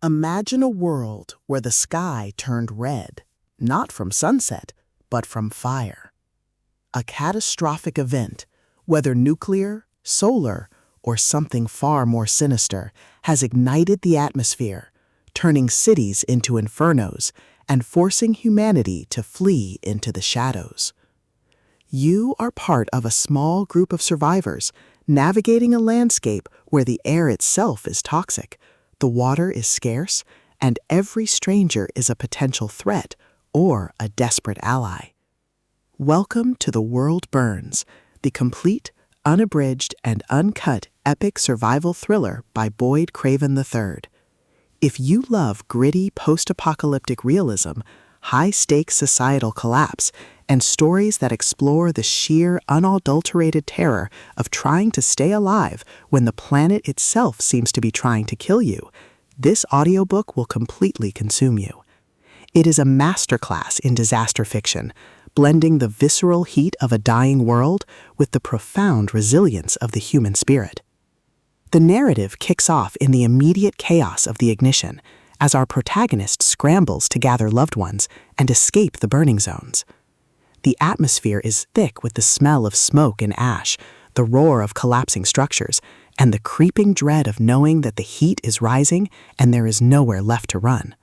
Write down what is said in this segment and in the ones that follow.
Imagine a world where the sky turned red, not from sunset, but from fire. A catastrophic event, whether nuclear, solar, or something far more sinister, has ignited the atmosphere, turning cities into infernos and forcing humanity to flee into the shadows. You are part of a small group of survivors navigating a landscape where the air itself is toxic, the water is scarce, and every stranger is a potential threat or a desperate ally. Welcome to The World Burns, the complete, unabridged, and uncut epic survival thriller by Boyd Craven III. If you love gritty post-apocalyptic realism, high-stakes societal collapse, and stories that explore the sheer, unadulterated terror of trying to stay alive when the planet itself seems to be trying to kill you, this audiobook will completely consume you. It is a masterclass in disaster fiction, blending the visceral heat of a dying world with the profound resilience of the human spirit. The narrative kicks off in the immediate chaos of the ignition, as our protagonist scrambles to gather loved ones and escape the burning zones. The atmosphere is thick with the smell of smoke and ash, the roar of collapsing structures, and the creeping dread of knowing that the heat is rising and there is nowhere left to run.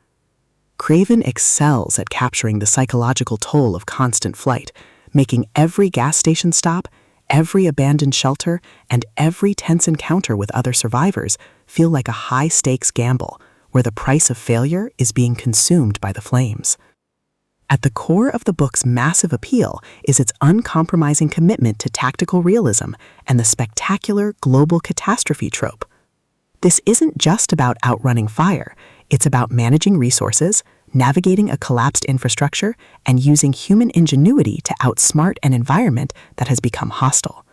Craven excels at capturing the psychological toll of constant flight, making every gas station stop, every abandoned shelter, and every tense encounter with other survivors feel like a high-stakes gamble, where the price of failure is being consumed by the flames. At the core of the book's massive appeal is its uncompromising commitment to tactical realism and the spectacular global catastrophe trope. This isn't just about outrunning fire, it's about managing resources, navigating a collapsed infrastructure, and using human ingenuity to outsmart an environment that has become hostile.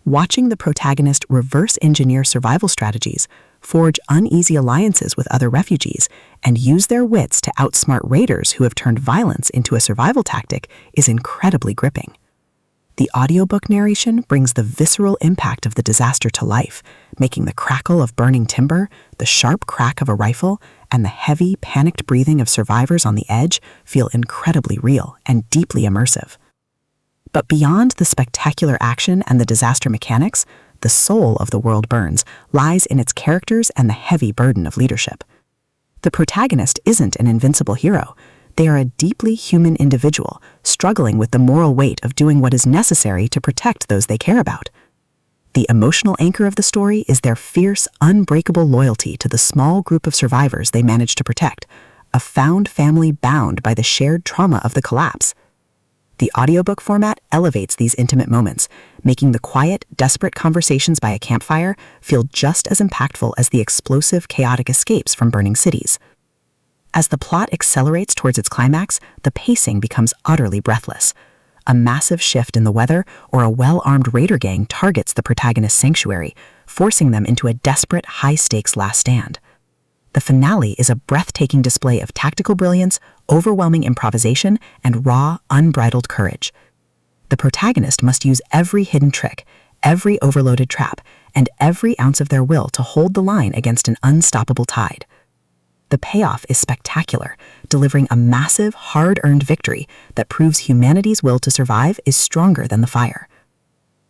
Watching the protagonist reverse engineer survival strategies, forge uneasy alliances with other refugees, and use their wits to outsmart raiders who have turned violence into a survival tactic is incredibly gripping. The audiobook narration brings the visceral impact of the disaster to life, making the crackle of burning timber, the sharp crack of a rifle, and the heavy, panicked breathing of survivors on the edge feel incredibly real and deeply immersive. But beyond the spectacular action and the disaster mechanics, the soul of The World Burns lies in its characters and the heavy burden of leadership. The protagonist isn't an invincible hero. They are a deeply human individual, struggling with the moral weight of doing what is necessary to protect those they care about. The emotional anchor of the story is their fierce, unbreakable loyalty to the small group of survivors they manage to protect, a found family bound by the shared trauma of the collapse. The audiobook format elevates these intimate moments, making the quiet, desperate conversations by a campfire feel just as impactful as the explosive, chaotic escapes from burning cities. As the plot accelerates towards its climax, the pacing becomes utterly breathless. A massive shift in the weather or a well-armed raider gang targets the protagonist's sanctuary, forcing them into a desperate, high-stakes last stand. The finale is a breathtaking display of tactical brilliance, overwhelming improvisation, and raw, unbridled courage. The protagonist must use every hidden trick, every overloaded trap, and every ounce of their will to hold the line against an unstoppable tide. The payoff is spectacular, delivering a massive, hard-earned victory that proves humanity's will to survive is stronger than the fire.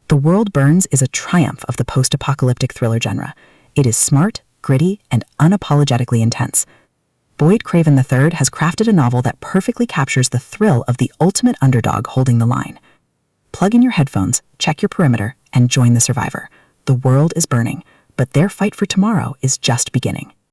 The World Burns is a triumph of the post-apocalyptic thriller genre. It is smart, gritty, and unapologetically intense. Boyd Craven III has crafted a novel that perfectly captures the thrill of the ultimate underdog holding the line. Plug in your headphones, check your perimeter, and join the survivor. The world is burning, but their fight for tomorrow is just beginning.